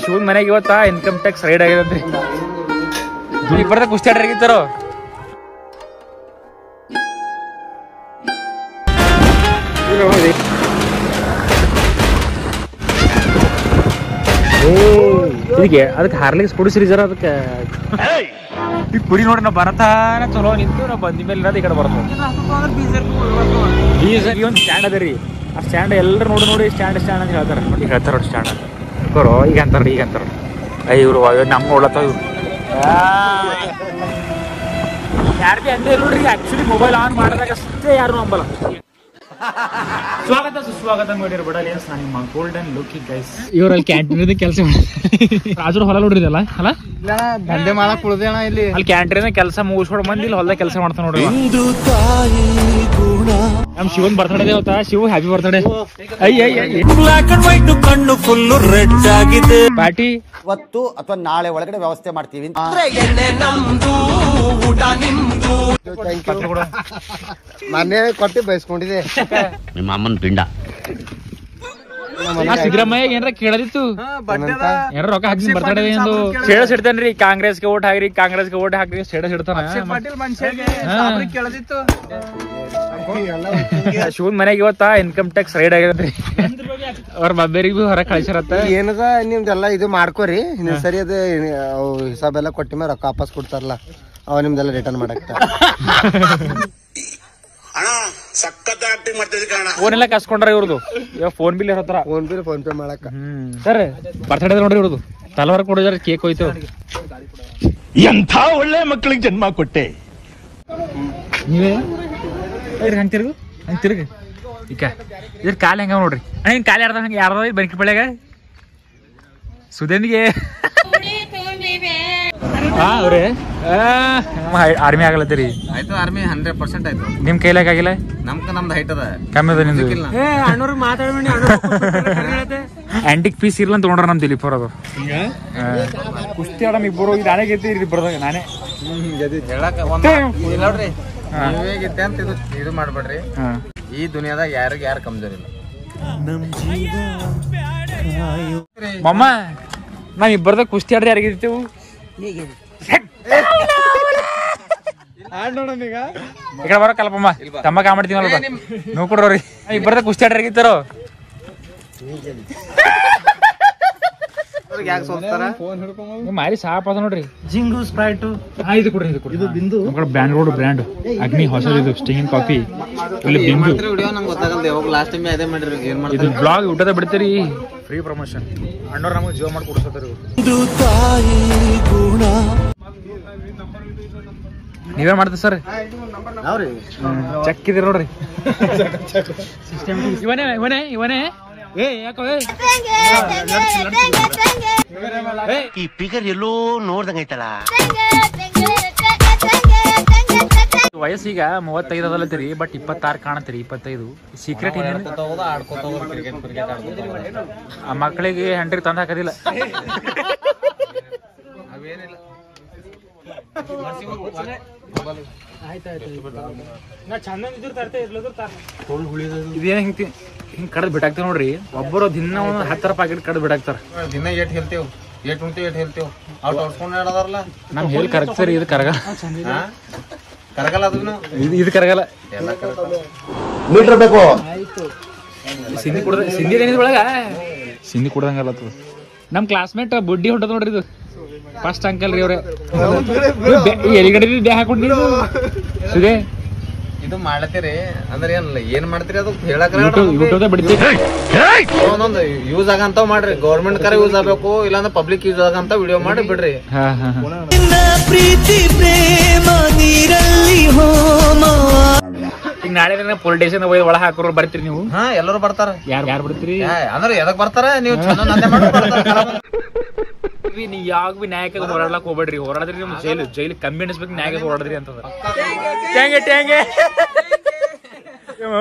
ಶಿವನ್ ಮನೆಗೆ ಇವತ್ತ income tax ride ಆಗಿದಂತೆ. ಇಬ್ಬರದ ಕುಸ್ತಿ ಆಡ್ರಾಗಿತ್ತಾರೋ ಇದಕ್ಕೆ ಅದಕ್ಕೆ ಹಾರ್ಲಿಕ್ಸ್ ಕುಡಿಸ್ರಿ ಜರ ಅದಕ್ಕೆ. ಈ ಕುರಿ ನೋಡಿ ನಾವು ಬರತಾನ ಚಲೋ ನಿಂತು ನಾವು ಬಂದ ಮೇಲೆ ಇರೋದು ಈ ಕಡೆ ಬರ್ತದೆ. ಈ ಒಂದು ಸ್ಟ್ಯಾಂಡ್ ಅದ ರೀ, ಆ ಸ್ಟ್ಯಾಂಡ್ ಎಲ್ಲರೂ ನೋಡಿ ಸ್ಟ್ಯಾಂಡ್ ಸ್ಟ್ಯಾಂಡ್ ಅಂತ ಹೇಳ್ತಾರೆ. ಈಗ ಹೇಳ್ತಾರ ನೋಡಿ ಸ್ಟ್ಯಾಂಡ್ ಬರೋ ಈಗ ಅಂತಾರ ಅಯ್ಯ ಇವರು ನಮ್ಗೆ ನೋಡ್ಲತ್ತಾವ ಇವ್ರು ಯಾರು ಭೀ ಅಂದೇ ನೋಡ್ರಿ. ಆಕ್ಚುಲಿ ಮೊಬೈಲ್ ಆನ್ ಮಾಡಿದಾಗ ಅಷ್ಟೇ ಯಾರು ನಂಬಲ್ಲ. ಸ್ವಾಗತ ಸುಸ್ವಾಗತ ಮಾಡಿರೋ ಬಡಲಿ ನಾನು ನಿಮ್ಮ ಗೋಲ್ಡನ್ ಲೋಕಿ ಗೈಸ್. ಇವರಲ್ಲಿ ಕ್ಯಾಂಟೀನ್ ಕೆಲಸ ರಾಜರು ಹೊಲ ನೋಡ್ರಿದಲ್ಲ ಅಲ್ಲ ದಂಧೆ ಮಾಡಕ್ ಉಳ್ದೇಣ ಇಲ್ಲಿ. ಅಲ್ಲಿ ಕ್ಯಾಂಟೀನ್ ಕೆಲಸ ಮುಗಿಸ್ಕೊಂಡು ಬಂದು ಇಲ್ಲಿ ಹೊಲದಾಗ ಕೆಲಸ ಮಾಡ್ತಾ ನೋಡ್ರಿ. ನಮ್ ಶಿವನ್ ಬರ್ತಡೇ ದೇವತಾ. Shiva happy birthday. Black and white ಕಣ್ಣು ಫುಲ್ ರೆಡ್ ಆಗಿದೆ. ಪಾರ್ಟಿ ಇವತ್ತು ಅಥವಾ ನಾಳೆ ಒಳಗಡೆ ವ್ಯವಸ್ಥೆ ಮಾಡ್ತೀವಿ. ಮನೆ ಕೊಟ್ಟು ಬಯಸ್ಕೊಂಡಿದೆ ನಿಮ್ಮ ಅಮ್ಮನ ಪಿಂಡ. ಸಿದ್ದರಾಮಯ್ಯ ಏನಾರ ಕೇಳದಿತ್ತು, ಏನಾರ ರೊಕ್ಕ ಹಾಕಿ ಬರ್ತಡೇ ಎಂದು ಸ್ಟೇಟಸ್ ಇಡ್ತಾನ್ರಿ. ಕಾಂಗ್ರೆಸ್ಗೆ ಓಟ್ ಹಾಕ್ರಿ, ಕಾಂಗ್ರೆಸ್ಗೆ ಓಟ್ ಹಾಕ್ರಿ ಸ್ಟೇಟಸ್ ಇಡ್ತಾನ. ಶಿವನ್ ಮನೆಗೆ ಇವತ್ತ ಇನ್ಕಮ್ ಟ್ಯಾಕ್ಸ್ ರೈಡ್ ಆಗಿದ್ರಿ. ಅವ್ರ ಮಬ್ಬೇರಿಗೂ ಹೊರಗೆ ಕಳ್ಸಿರತ್ತ. ಏನದ ನಿಮ್ದೆಲ್ಲ ಇದು ಮಾಡ್ಕೋರಿ ಸರಿ. ಅದ ಹಿಸಾಬ್ ಎಲ್ಲ ಕೊಟ್ಟಿ ಮೇಲೆ ರೊಕ್ಕ ವಾಪಸ್ ಕೊಡ್ತಾರಲ್ಲ ಅವ ನಿಮ್ದೆಲ್ಲ ರಿಟರ್ನ್ ಮಾಡಕ್ತ. ಫೋನ್ ಎಲ್ಲ ಕಸ್ಕೊಂಡ್ರ ಇವ್ರದು. ಇವಾಗ ಫೋನ್ ಬಿಲ್ ಇರತ್ತಾರ. ಫೋನ್ ಪೇ ಮಾಡಕ. ಸರ್ ಬರ್ತಡೇ ನೋಡ್ರಿ ಇವ್ರದು. ತಲವಾರ ಕೊಡಿದಾರೆ, ಕೇಕ್ ಹೋಯ್ತು. ಎಂಥ ಒಳ್ಳೆ ಮಕ್ಕಳಿಗೆ ಜನ್ಮ ಕೊಟ್ಟೆ. ನೀವೇ ಹಂಗ ತಿರುಗು ಹಂಗ ತಿರುಗ ಈಗ ಇದ್ರ ಕಾಲ ಹೆಂಗ ನೋಡ್ರಿ. ಹಿಂಗ್ ಕಾಲ ಯಾರ್ದ ಹಂಗ ಯಾರ್ದ ಬನ್ಕಿ ಬೆಳೆಗ ಸುದೇಂದಿಗೆ ಅವ್ರೆ ಆರ್ಮಿ ಆಗಲತ್ತೀರಿ. ಆಯ್ತು ಆರ್ಮಿ 100% ಆಯ್ತು. ನಿಮ್ ಕೈಲಾಗ ಆಗಿಲ್ಲ. ನಮ್ದು ಹೈಟ್ ಅದ ಕಮ್ಮಿ ಅದ ನಿಮ್ದು. ಆಂಟಿಕ್ ಪೀಸ್ ಇರ್ಲ ಅಂತ ನೋಡ್ರ ನಮ್ ದಿಲೀಪ್ ಅವ್ರದು. ಕುಸ್ತಿ ಆಡಮ್ ಇಬ್ಬರು. ನಾನೇ ಗೆದ್ದಿ ಇಬ್ಬರದಾಗ ನಾನೇ ಹೇಳಕ್ ನೋಡ್ರಿ. ನೀವೇಗಿದ್ದೆ ಅಂತ ಇದು ಮಾಡ್ಬೇಡ್ರಿ. ಈ ದುನಿಯಾದಾಗ ಯಾರು ಕಮ್ಜೋರಿಲ್ಲ. ಮಮ್ಮ ನಾವ್ ಇಬ್ಬರದಾಗ ಕುಸ್ತಿ ಆಡ್ರಿ ಯಾರಿಗಿರ್ತೀವಿ. ಈ ಕಡೆ ಬರೋ ಕಲ್ಪಮ್ಮ ತಮ್ಮ ಕಾಮಾಡ್ತೀವಲ್ಲ ನೀವು ಕೊಡ್ರಿ. ಇಬ್ಬರದ ಕುಸ್ತಿ ಆಡ್ರಾಗಿತ್ತಾರೋ ಮಾರಿ ಸಾಪ ಅದ ನೋಡ್ರಿ. ಜಿಂಗು ಸ್ಪ್ರೈಟ್ ಇದು ಕೊಡ್ರಿ. ಇದು ಬಿಂದು ಬ್ರ್ಯಾಂಡ್ ರೋಡ್ ಬ್ರ್ಯಾಂಡ್ ಅಗ್ನಿ ಹೊಸದಿದು ಸ್ಟಿಂಗ್ ಕಾಫಿ. ಇಲ್ಲಿ ಬಿಂದು ಇದು ಬ್ಲಾಗ್ ಊಟದ ಬಿಡ್ತೀರಿ. ಫ್ರೀ ಪ್ರಮೋಷನ್ ಅಣ್ಣವ್ರು ನಮಗೆ ಜೀವ ಮಾಡಿ ಕೊಡ್ಸತ್ತಾರ. ನೀವೇನ್ ಮಾಡ್ತೀವಿ ಸರ್? ಚೆಕ್ ಇದ್ದೀರ ನೋಡ್ರಿ. ಇವನೇ ಯಾಕೋ ಈ ಫಿಗರ್ ಎಲ್ಲೋ ನೋಡ್ದಂಗ ಐತಲ್ಲ. ವಯಸ್ಸೀಗ 35 ಅದಲ್ಲತ್ತೀರಿ, ಬಟ್ 26 ಕಾಣತ್ತೀರಿ. 25 ಸೀಕ್ರೆಟ್ ಏನೇನು ಆ ಮಕ್ಕಳಿಗೆ ಹೆಂಡ್ರಿಗೆ ತಂದು ಹಾಕೋದಿಲ್ಲ. ಇದೇನ ಹಿಂಗ್ ಕಡ್ದ್ ಬಿಟ್ಟಾಕ್ತಾರ ನೋಡ್ರಿ. ಒಬ್ಬರು ದಿನ 10 ಪ್ಯಾಕೆಟ್ ಕಡ್ದ್ ಬಿಟ್ಟಾಕ್ತಾರ. ದಿನ ಏಟ್ ಹೇಳ್ತೇವ್, ಏಟ್ ಉಣ್ತೇವ್, ಏಟ್ ಹೇಳ್ತೇವ್. ಅವ್ರು ತೋರ್ಸ್ಕೊಂಡ್ ಹೇಳದಾರಲ್ಲ ನಮ್ ಹೇಳಿ ಕರಗ್ತಾರಿ. ಇದು ಕರಗ ಕರಗಲ್ಲ. ಅದನ್ನು ಇದು ಕರಗಲ್ಲ. ಮೀಟರ್ ಬೇಕು. ಸಿಂಧಿ ಕುಡ್ದ ಸಿಂಧಿ ಒಳಗ ಸಿಂಧಿ ಕುಡ್ದಂಗಲ್ಲ. ನಮ್ ಕ್ಲಾಸ್ಮೇಟ್ ಬುಡ್ಡಿ ಹೊಂಟದ ನೋಡ್ರಿ. ಇದು ಫಸ್ಟ್ ಅಂಕಲ್ ರೀ ಅವ್ರೆ. ಎಲ್ಲಿಗಡೆ ದೇಹ ಹಾಕೊಂಡ್ರಿ ಸುದೇ. ಇದು ಮಾಡ್ಲತ್ತೀರಿ ಅಂದ್ರೆ ಏನ್ ಮಾಡ್ತೀರಿ ಅದು ಹೇಳಕ್ ಒಂದೊಂದು ಯೂಸ್ ಆಗಂತಾವ್ ಮಾಡ್ರಿ. ಗೌರ್ಮೆಂಟ್ ಕರೆ ಯೂಸ್ ಆಗ್ಬೇಕು, ಇಲ್ಲಾಂದ್ರೆ ಪಬ್ಲಿಕ್ ಯೂಸ್ ಆಗಂತ ವಿಡಿಯೋ ಮಾಡಿ ಬಿಡ್ರಿ. ಈಗ ನಾಳೆ ಪೊಲಿಟಿಷಿಯನ್ ಒಳ ಹಾಕೋರು ಬರ್ತೀರಿ ನೀವು? ಎಲ್ಲರೂ ಬರ್ತಾರ. ಯಾರು ಬರ್ತೀರಿ ಅಂದ್ರೆ ಎದಕ್ ಬರ್ತಾರ ನೀವು? ನೀ ಯಾವಾಗ ಬಿ ನ್ಯಾಯಕ್ಕೆ ಹೋರಾಡ್ಲಕ್ ಹೋಗ್ಬೇಡ್ರಿ. ಹೋರಾಡಿದ್ರಿ ನಿಮ್ ಜೈಲು ಕಮ್ಮಿ ಅನಿಸ್ಬೇಕು. ನ್ಯಾಯಕ್ಕೆ ಹೋರಾಡಿದ್ರಿ ಅಂತದ.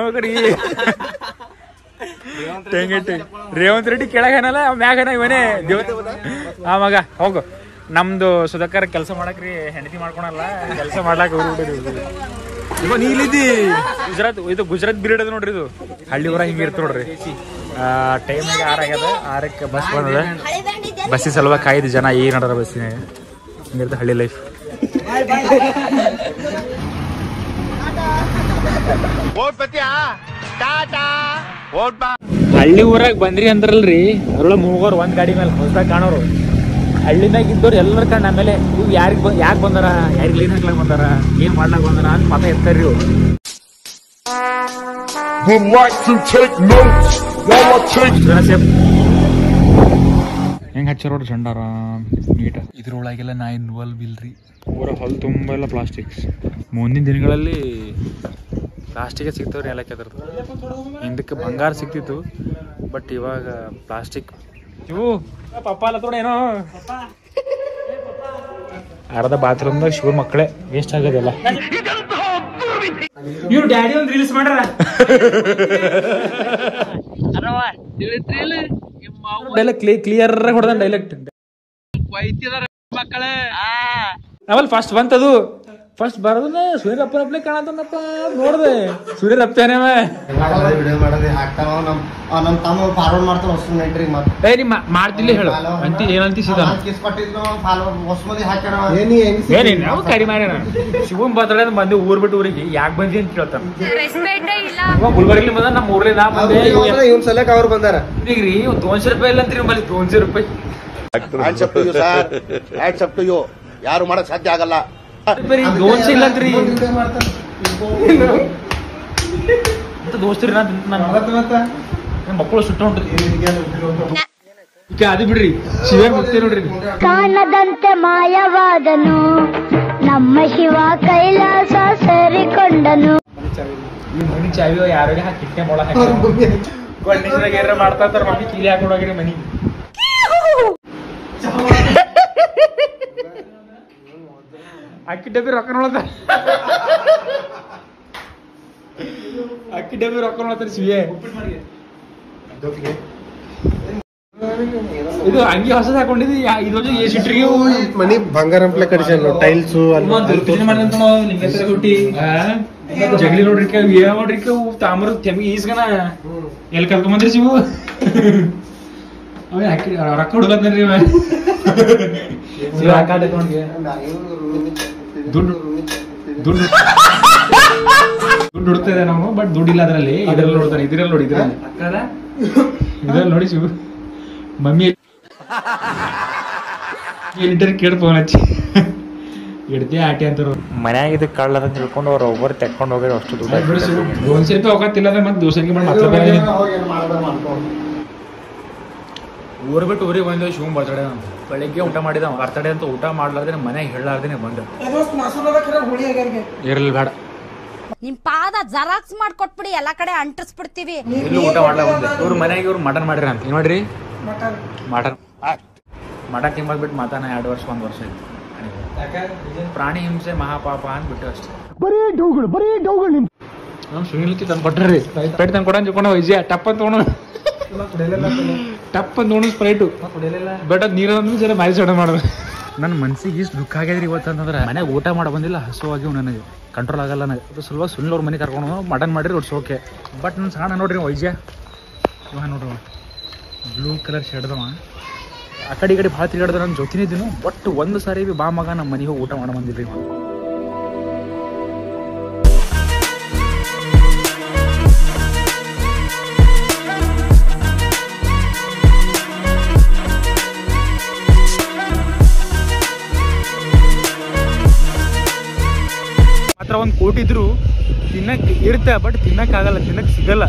ರೇವಂತ್ ರೆಡ್ಡಿ ಕೆಳಗನಲ್ಲ ಮ್ಯಾಗನ ಇವನೇ ಆ ಮಗ. ಹೋಗು ನಮ್ದು ಸುಧಾಕರ್ ಕೆಲಸ ಮಾಡಕ್ರಿ ಹೆಂಡತಿ ಮಾಡ್ಕೊಳಲ್ಲ. ಕೆಲಸ ಮಾಡ್ಲಾಕ ಇವ ನೀಲಿದ್ದಿ ಗುಜರಾತ್. ಇದು ಗುಜರಾತ್ ಬಿರಿಡ್ ಅದ ನೋಡ್ರಿ. ಇದು ಹಳ್ಳಿ ಊರ ಹಿಂಗ ಇರ್ತ ನೋಡ್ರಿ. ಟೈಮಿಗೆ 6 ಆಗ್ಯದ. 6ಕ್ಕೆ ಬಸ್ ಬಂದದ. ಬಸ್ಸಿನ ಸಲುವಾಗಿ ಕಾಯ್ದು ಜನ ಏನು ನಡರ ಬಸ್ಸಿನಾಗ ಹಿಂಗಿರ್ತ ಹಳ್ಳಿ ಲೈಫ್. ಹಳ್ಳಿ ಊರಾಗ ಬಂದ್ರಿ ಅಂದ್ರಲ್ರಿ ಅದ್ರೊಳಗೆ ಮೂಗೋರು ಒಂದ್ ಗಾಡಿ ಮೇಲೆ ಹೊಸದಾಗ ಕಾಣೋರು. ಹಳ್ಳಿನಾಗ ಇದ್ದವ್ರು ಎಲ್ಲರ ಕಂಡು ಆಮೇಲೆ ಇವ್ ಯಾಕೆ ಬಂದಾರ, ಯಾರಿಗೆ ಕ್ಲೀನ್ ಹಾಕ್ಲಾಕ್ ಬಂದಾರ, ಏನ್ ಮಾಡ್ಲಾಕ್ ಬಂದಾರ ಅಂತ ಮಾತಾ ಇರ್ತಾರ್ರಿ ಇವ್ರು. ಹೆಂಗ್ ಹಚ್ಚಾರ ನೋಡ್ರಿ ಚಂಡಾರ ನೀಟ. ಇದ್ರೊಳಗೆಲ್ಲ ನಾ ಇನ್ವಾಲ್ವ್ ಇಲ್ರಿ. ಪೂರ ಹೊಲ್ ತುಂಬ ಎಲ್ಲ ಪ್ಲಾಸ್ಟಿಕ್ಸ್. ಮುಂದಿನ ದಿನಗಳಲ್ಲಿ ಪ್ಲಾಸ್ಟಿಕ್ ಸಿಗ್ತಾವ್ರಿ ಎಲ್ಲ ಕೆದರ್ದು. ಹಿಂದಕ್ಕೆ ಬಂಗಾರ ಸಿಗ್ತಿತ್ತು, ಬಟ್ ಇವಾಗ ಪ್ಲಾಸ್ಟಿಕ್. ಇವು ಪಪ್ಪ ಅಲ್ಲ ತೋಡ ಏನೋ ಅರ್ಧ ಬಾತ್ರೂಮ್ದಾಗ ಶಿವ ಮಕ್ಕಳೇ ವೇಸ್ಟ್ ಆಗೋದಿಲ್ಲ. ಇವ್ರು ಡ್ಯಾಡಿ ಒಂದು ರೀಲ್ಸ್ ಮಾಡ್ಯಾರ. ಕ್ಲಿಯರ್ ಹೊಡೆದ ಡೈಲೆಕ್ಟ್ ಆಮೇಲೆ ಫಸ್ಟ್ ಬಂತದು. ಫಸ್ಟ್ ಬರೋದನ್ನ ಸೂರ್ಯರಪ್ಪನಪ್ಪನೇ ಕಾಣತನಪ್ಪ ನೋಡ್ದೆ. ಸೂರ್ಯರಪ್ಪನೇ ಮಾಡ್ತಿಲ್ಲ ಹೇಳು ಅಂತಿ ಏನಂತಿ ಕರಿ ಮಾಡ್ಯಾನ. ಶಿವನ್ ಬರ್ತಡೆ ಬಂದೆ ಊರ್ ಬಿಟ್ಟು ಊರಿಗೆ ಯಾಕೆ ಬಂದಿ ಅಂತ ಕೇಳ್ತಾನ. ಗುಲ್ಬರ್ಗಿ ಬಂದ ನಮ್ಮ ಊರ್ಲಿ ನಾ ಬಂದೆ. ಅವ್ರು ಬಂದಾರ ಈಗ್ರಿ 200 ರೂಪಾಯಿ ಇಲ್ಲ ಅಂತ್ರಿ ನಮ್ಮಲ್ಲಿ. 200 ರೂಪಾಯಿ ಯಾರು ಮಾಡಕ್ ಸಾಧ್ಯ ಆಗಲ್ಲ. 200 ಇಲ್ಲ ಅಂತ್ರಿ ದೋಸ್ತರಿ. ಮಕ್ಕಳು ಸುಟ್ಟ ಹೊಂಟ್ರಿ ಈಗ ಅದು ಬಿಡ್ರಿ. ಶಿವ ಮುಕ್ತಿ ನೋಡ್ರಿ. ಕಾಣದಂತೆ ಮಾಯವಾದನು ನಮ್ಮ ಶಿವ ಕೈಲಾಸ ಸೇರಿಕೊಂಡನು. ಈ ಮನಿ ಚಾವಿ ಯಾರಿಗೆ ಹಾಕಿಟ್ಟೆ ಮೊಳ ಹಾಕಿ ಮಾಡ್ತಾ ಇರ್ತಾರ. ಮಮ್ಮಿ ಕೀಲಿ ಹಾಕೊಂಡೋಗ್ರಿ ಮನಿ. ಅಕ್ಕಿ ಡಬ್ಬಿ ರೊಕ್ಕ ನೋಡತ್ತ. ಅಕ್ಕಿ ಡಬ್ಬಿ ರೊಕ್ಕ ನೋಡತ್ತಾರ ಶಿವೆ. ಇದು ಅಂಗಿ ಹೊಸದ್ ಹಾಕೊಂಡಿದ್ದಿ. ಇದೊಂದು ಎಷ್ಟ್ರಿಗೆ ಮನಿ ಬಂಗಾರ ಕಡಿಸ ಟೈಲ್ಸ್ ಹುಟ್ಟಿ ಜಗಲಿ ನೋಡ್ರಿಕ ನೋಡ್ರಿಕ ತಾಮ್ರ ತೆಮ್ಗೆ ಈಸ್ಗನ ಎಲ್ಲಿ ಕರ್ಕೊಂಬಂದ್ರಿ ಶಿವು. ಅವ ಹಾಕಿ ರೊಕ್ಕ ಹುಡುಗತ್ರಿ ದುಡ್ಡು ದುಡ್ಡು ಹುಡ್ತದೆ ನಾವು. ಬಟ್ ದುಡ್ಡಿಲ್ಲ ಅದ್ರಲ್ಲಿ. ಇದ್ರಲ್ಲಿ ನೋಡ್ತಾರೆ. ಇದ್ರಲ್ಲಿ ನೋಡಿ, ಇದ್ರಲ್ಲಿ ನೋಡಿ ಶಿವು. ಮಮ್ಮಿ ಎಲ್ಲಿಟ್ಟರೆ ಕೇಳಿ ಫೋನ್ ಹಚ್ಚಿ ಇಡ್ತಿ ಆಟಿ ಅಂತಾರ. ಮನ್ಯಾಗ ಇದು ಕಳ್ಳ ಅಂತ ತಿಳ್ಕೊಂಡು ಅವ್ರು ಒಬ್ಬರು ತೆಕ್ಕೊಂಡು ಹೋಗ್ಯಾರ. ಅಷ್ಟು ದುಡ್ಡು 200 ರೂಪಾಯಿ ಹೋಗತ್ತಿಲ್ಲ ಅಂದ್ರೆ ಮತ್ತೆ ದೋಸೆಗೆ ಮಾಡಿ ಊರ್ ಬಿಟ್ಟು ಊರಿಗೆ ಬಂದೇವು. ಶಿವನ್ ಬರ್ತಡೇ ಅಂತ ಬೆಳಿಗ್ಗೆ ಊಟ ಮಾಡಿದ. ಬರ್ತಡೇ ಅಂತ ಊಟ ಮಾಡ್ಲಾರ್ದೇನೆ ಮನ್ಯಾಗ ಹೇಳಲಾರ್ದೇನೆ ಬಂದ. ಇರಲಿ ಬೇಡ, ನಿಮ್ ಪಾದ ಜರಾಕ್ಸ್ ಮಾಡ್ಕೊಟ್ಬಿಡಿ, ಎಲ್ಲಾ ಕಡೆ ಅಂಟಿಸ್ಬಿಡ್ತೀವಿ. ಇಲ್ಲಿ ಊಟ ಮಾಡ್ಲಾ ಬಂದೆ. ಇವ್ರ ಮನ್ಯಾಗ ಇವ್ರು ಮಟನ್ ಮಾಡಿರ ಅಂತ ನೋಡ್ರಿ. ಮಟನ್ ತಿಂಬದ್ ಬಿಟ್ಟು ಮಾತಾನ 2 ವರ್ಷ 1 ವರ್ಷ ಆಯ್ತು. ಪ್ರಾಣಿ ಹಿಂಸೆ ಮಹಾಪಾಪ ಅಂದ್ಬಿಟ್ಟು ಅಷ್ಟೇ. ನಮ್ ಸುನಿಲ್ಕಿ ತಂದು ಕೊಟ್ರಿ. ಪೇಟ್ ತಂದು ಕೊಡ ತಿಳ್ಕೊಂಡು ವೈಜ್ಯ ಟಪ್ ಅಂತ ತೊಗೊಂಡು ಟಪ್ ಅಂತ ತೊಗೊಂಡು ಸ್ಪ್ರೈಟು ಬಟ್ ಅದು ನೀರನ್ನು ಜರ ಮಾರಿಸೋಣ ಮಾಡೋದು. ನನ್ನ ಮನ್ಸಿಗೆ ಇಷ್ಟು ದುಃಖ ಆಗ್ಯದ್ರಿ ಇವತ್ತಂತಂದ್ರೆ ಮನ್ಯಾಗ ಊಟ ಮಾಡಿ ಬಂದಿಲ್ಲ. ಹಸುವಾಗಿವು ನನಗೆ ಕಂಟ್ರೋಲ್ ಆಗಲ್ಲ. ನನಗೆ ಅದು ಸಲುವಾಗಿ ಸುನಿಲ್ ಅವ್ರ ಮನೆ ಕರ್ಕೊಂಡು ಮಟನ್ ಮಾಡಿರಿ ಒಟ್ಸ್ ಓಕೆ. ಬಟ್ ನನ್ನ ಸಣ್ಣ ನೋಡ್ರಿ ವೈಜ್ಯ ಇವ ನೋಡ್ರಿ ಬ್ಲೂ ಕಲರ್ ಶರ್ಟ್ದವ ಆ ಕಡೆ ಈ ಕಡೆ ಭಾಳ ತಿರುಗಾಡ್ದ. ನನ್ನ ಜೊತೆನೇ ಇದ್ದೀನು. ಬಟ್ ಒಂದು ಸಾರಿ ಬಿ ಬಾ ಮಗ ನಮ್ಮ ಮನೆಗೆ ಊಟ ಮಾಡಿ ಬಂದಿದ್ರಿ. ಮಾತ್ರ 1 ಕೋಟಿ ಇದ್ರು ತಿನ್ನಕ್ಕೆ ಇರುತ್ತೆ, ಬಟ್ ತಿನ್ನಕ್ಕಾಗಲ್ಲ, ತಿನ್ನಕ್ಕೆ ಸಿಗಲ್ಲ.